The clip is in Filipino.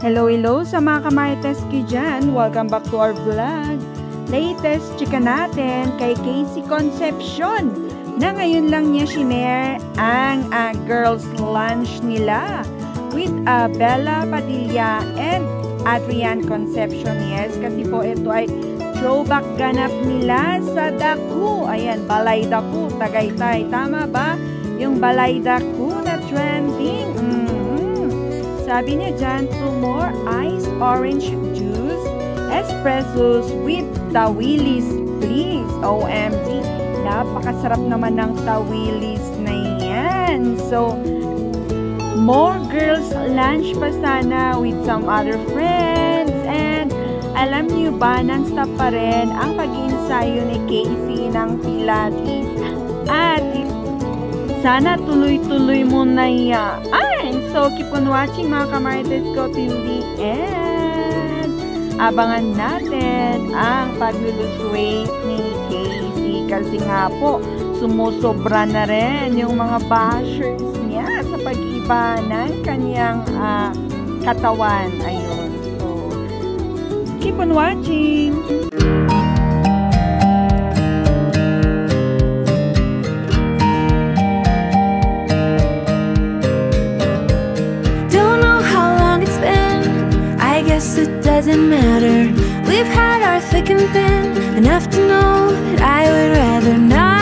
Hello sa mga kamarites ko dyan. Welcome back to our vlog. Latest chika natin kay Casey Concepcion na ngayon lang niya shinare ang girls lunch nila with Bella Padilla and Adrian Concepcion. Yes, kasi po ito ay throwback ganap nila sa Daku. Ayan, Balay Daku, Tagaytay. Tama ba? Yung Balay Daku na trending. Sabi niya dyan, 2 more iced orange juice, espressos with tawilis, please. OMG, napakasarap naman ng tawilis na yan. So, more girls lunch pa sana with some other friends. And alam niyo ba, non-stop pa rin ang pag-iinsayo ni Casey ng Pilates. At sana tuloy-tuloy mo na yan. So, keep on watching mga kamarites ko till the end. Abangan natin ang pag-lose weight ni Casey. Kasi nga po, sumusobra na rin yung mga bashers niya sa pag-iba ng kanyang katawan. Ayun. So, keep on watching. It doesn't matter. We've had our thick and thin, enough to know that I would rather not.